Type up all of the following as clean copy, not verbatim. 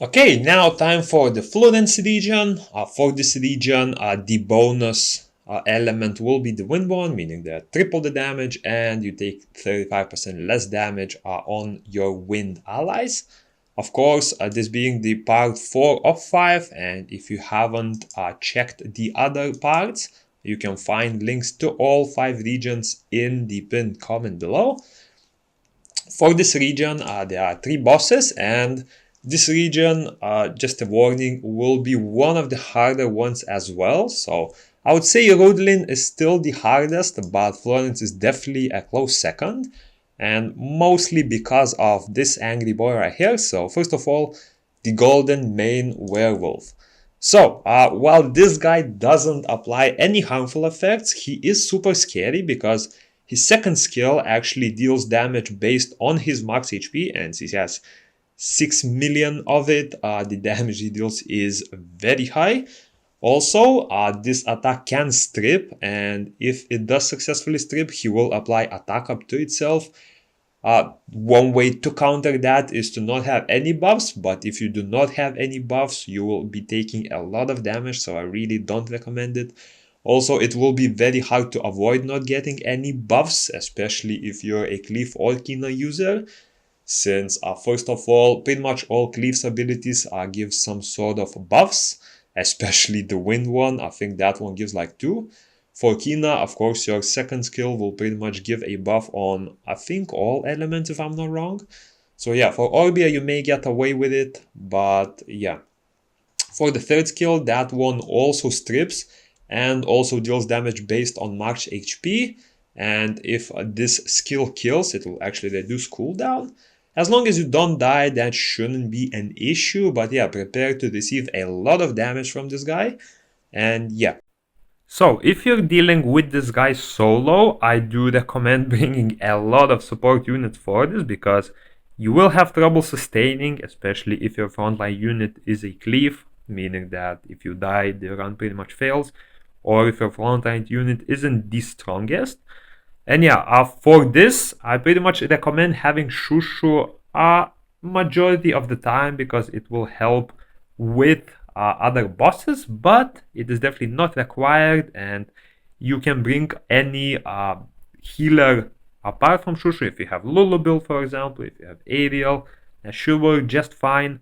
Okay, now time for the FLURENCE region. For this region, the bonus element will be the wind one, meaning that triple the damage and you take 35% less damage on your wind allies. Of course, this being the part 4 of 5, and if you haven't checked the other parts, you can find links to all 5 regions in the pinned comment below. For this region, there are 3 bosses, and this region, just a warning, will be one of the harder ones as well. So I would say Rodlin is still the hardest, but Florence is definitely a close second, and mostly because of this angry boy right here. So first of all, the golden mane werewolf. So, while this guy doesn't apply any harmful effects, he is super scary because his second skill actually deals damage based on his max HP, and since he has 6 million of it, the damage he deals is very high. Also, this attack can strip, and if it does successfully strip, he will apply attack up to itself. One way to counter that is to not have any buffs, but if you do not have any buffs, you will be taking a lot of damage, so I really don't recommend it. Also, it will be very hard to avoid not getting any buffs, especially if you're a Cleave or Kina user, since first of all, pretty much all Cleave's abilities give some sort of buffs, especially the wind one. I think that one gives like 2. For Kina, of course, your second skill will pretty much give a buff on, I think, all elements, if I'm not wrong. So yeah, for Orbia, you may get away with it, but yeah. For the third skill, that one also strips and also deals damage based on max HP. And if this skill kills, it will actually reduce cooldown. As long as you don't die, that shouldn't be an issue. But yeah, prepare to receive a lot of damage from this guy. And yeah. So, if you're dealing with this guy solo, I do recommend bringing a lot of support units for this because you will have trouble sustaining, especially if your frontline unit is a cleave, meaning that if you die, the run pretty much fails, or if your frontline unit isn't the strongest. And yeah, for this, I pretty much recommend having Shushu a majority of the time because it will help with other bosses, but it is definitely not required, and you can bring any healer apart from Shushu. If you have Lulubil, for example, if you have Ariel, that should work just fine.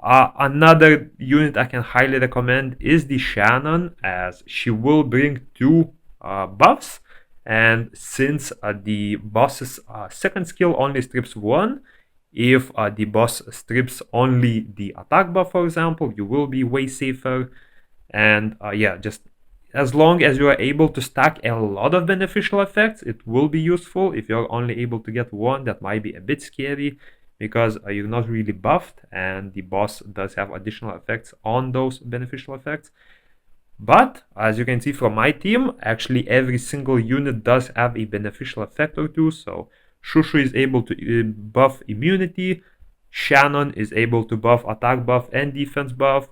Another unit I can highly recommend is the Shannon, as she will bring 2 buffs, and since the boss's second skill only strips 1, if the boss strips only the attack buff, for example, you will be way safer. And yeah, just as long as you are able to stack a lot of beneficial effects, it will be useful. If you're only able to get 1, that might be a bit scary because you're not really buffed and the boss does have additional effects on those beneficial effects. But as you can see from my team, actually every single unit does have a beneficial effect or 2. So Shushu is able to buff immunity, Shannon is able to buff attack buff and defense buff,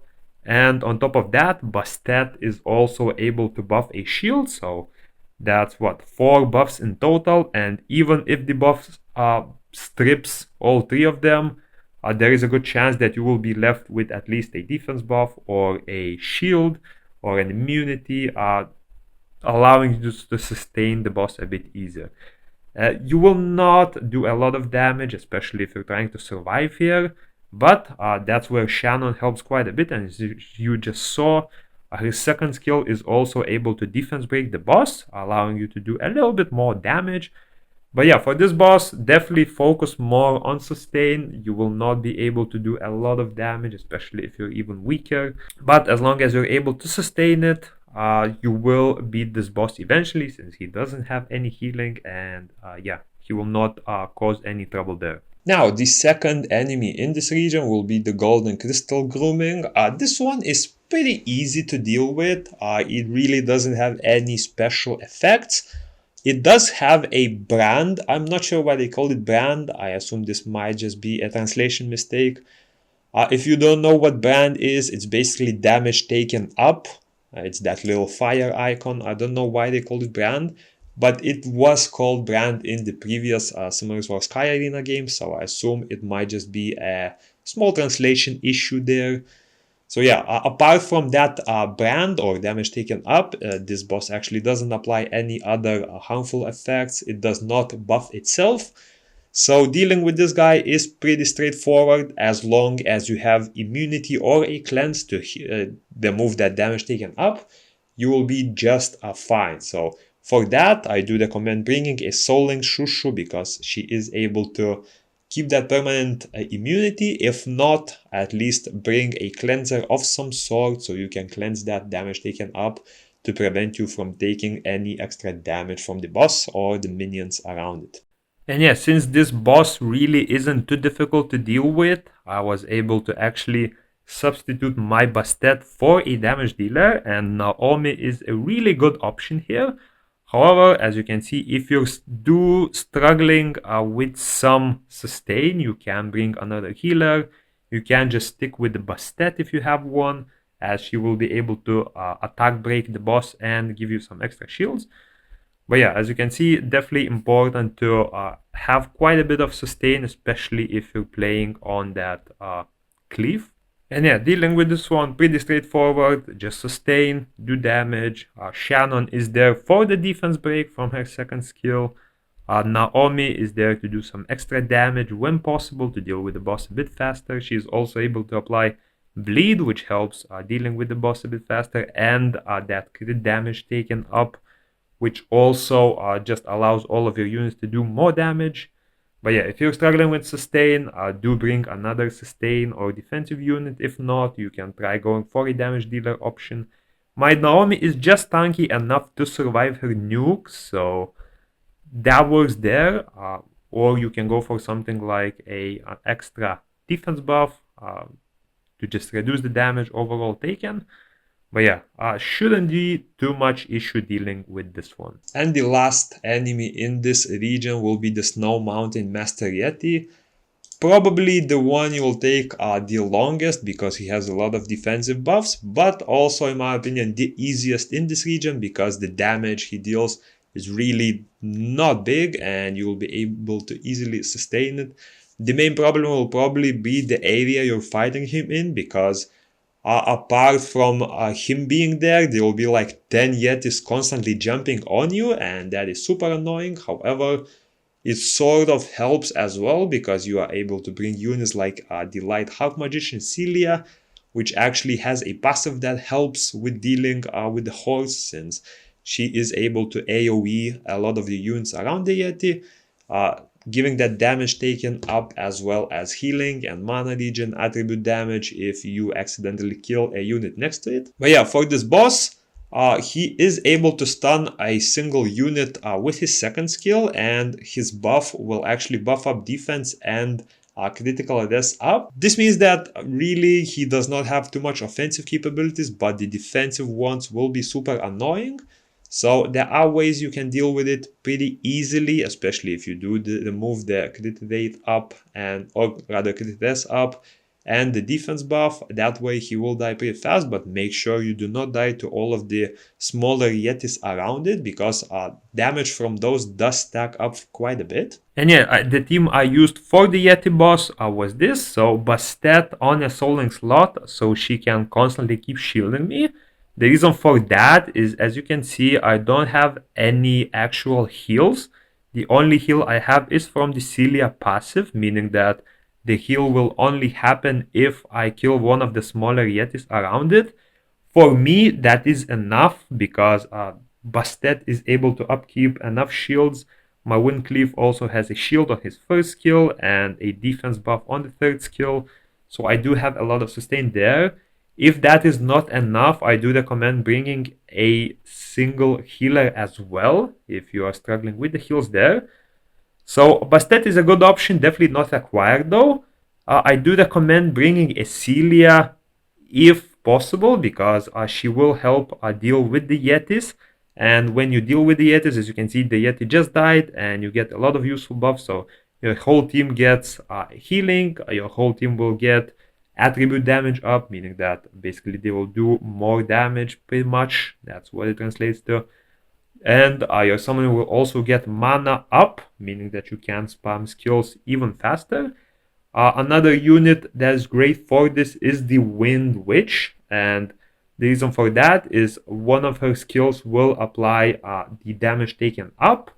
and on top of that, Bastet is also able to buff a shield, so that's what, 4 buffs in total, and even if the buffs strips all 3 of them, there is a good chance that you will be left with at least a defense buff or a shield or an immunity, allowing you to sustain the boss a bit easier. You will not do a lot of damage, especially if you're trying to survive here, but that's where Shannon helps quite a bit, and as you just saw, his second skill is also able to defense break the boss, allowing you to do a little bit more damage. But yeah, for this boss, definitely focus more on sustain. You will not be able to do a lot of damage, especially if you're even weaker. But as long as you're able to sustain it, you will beat this boss eventually, since he doesn't have any healing, and yeah, he will not cause any trouble there. Now, the second enemy in this region will be the golden crystal grooming. This one is pretty easy to deal with. It really doesn't have any special effects. It does have a brand. I'm not sure why they called it brand. I assume this might just be a translation mistake. If you don't know what brand is, it's basically damage taken up. It's that little fire icon. I don't know why they called it brand, but it was called brand in the previous Summoners War Sky Arena game, so I assume it might just be a small translation issue there. So yeah, apart from that brand or damage taken up, this boss actually doesn't apply any other harmful effects. It does not buff itself. So dealing with this guy is pretty straightforward as long as you have immunity or a cleanse to remove that damage taken up. You will be just fine. So for that, I do recommend bringing a Soul Link Shushu because she is able to keep that permanent immunity. If not, at least bring a cleanser of some sort so you can cleanse that damage taken up to prevent you from taking any extra damage from the boss or the minions around it. And yeah, since this boss really isn't too difficult to deal with, I was able to actually substitute my Bastet for a damage dealer, and Naomi is a really good option here. However, as you can see, if you're struggling with some sustain, you can bring another healer. You can just stick with the Bastet if you have one, as she will be able to attack break the boss and give you some extra shields. But yeah, as you can see, definitely important to have quite a bit of sustain, especially if you're playing on that cleave. And yeah, dealing with this one, pretty straightforward. Just sustain, do damage. Shannon is there for the defense break from her second skill. Naomi is there to do some extra damage when possible to deal with the boss a bit faster. She's also able to apply bleed, which helps dealing with the boss a bit faster, and that crit damage taken up, which also just allows all of your units to do more damage. But yeah, if you're struggling with sustain, do bring another sustain or defensive unit. If not, you can try going for a damage dealer option. My Naomi is just tanky enough to survive her nuke, so that works there. Or you can go for something like an extra defense buff to just reduce the damage overall taken. But yeah, shouldn't be too much issue dealing with this one. And the last enemy in this region will be the Snow Mountain Master Yeti. Probably the one you will take the longest because he has a lot of defensive buffs, but also in my opinion the easiest in this region because the damage he deals is really not big and you will be able to easily sustain it. The main problem will probably be the area you're fighting him in because apart from him being there will be like 10 Yetis constantly jumping on you and that is super annoying. However, it sort of helps as well because you are able to bring units like the Light Half Magician Celia, which actually has a passive that helps with dealing with the horse since she is able to AoE a lot of the units around the Yeti, giving that damage taken up as well as healing and mana regen attribute damage if you accidentally kill a unit next to it. But yeah, for this boss, he is able to stun a single unit with his second skill, and his buff will actually buff up defense and critical res up. This means that really he does not have too much offensive capabilities, but the defensive ones will be super annoying. So there are ways you can deal with it pretty easily, especially if you do remove the crit rate up or rather crit res up and the defense buff. That way he will die pretty fast, but make sure you do not die to all of the smaller Yetis around it because damage from those does stack up quite a bit. And yeah, the team I used for the Yeti boss was this. So Bastet on a Soul Link slot so she can constantly keep shielding me. The reason for that is, as you can see, I don't have any actual heals. The only heal I have is from the Celia passive, meaning that the heal will only happen if I kill one of the smaller Yetis around it. For me, that is enough because Bastet is able to upkeep enough shields. My Windcleave also has a shield on his first skill and a defense buff on the third skill. So I do have a lot of sustain there. If that is not enough, I do recommend bringing a single healer as well if you are struggling with the heals there. So Bastet is a good option, definitely not required though. I do recommend bringing a Celia if possible because she will help deal with the Yetis. And when you deal with the Yetis, as you can see, the Yeti just died and you get a lot of useful buffs. So your whole team gets healing, your whole team will get attribute damage up, meaning that basically they will do more damage pretty much. That's what it translates to. And your summoner will also get mana up, meaning that you can spam skills even faster. Another unit that's great for this is the Wind Witch, and the reason for that is one of her skills will apply the damage taken up.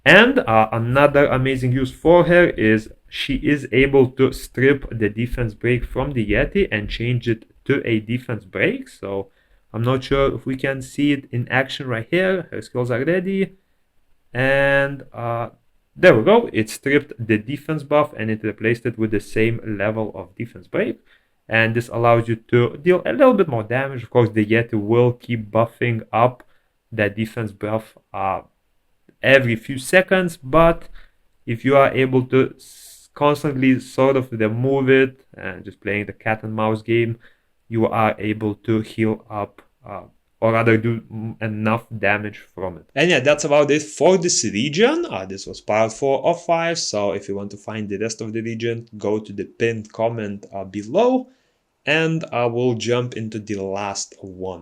And another amazing use for her is she is able to strip the defense break from the Yeti and change it to a defense break. So I'm not sure if we can see it in action right here. Her skills are ready. And there we go. It stripped the defense buff and it replaced it with the same level of defense break. And this allows you to deal a little bit more damage. Of course, the Yeti will keep buffing up that defense buff every few seconds, but if you are able to constantly sort of remove it and just playing the cat and mouse game, you are able to heal up or rather do enough damage from it. And yeah, that's about it for this region. This was part 4 of 5, so if you want to find the rest of the region, go to the pinned comment below, and I will jump into the last one.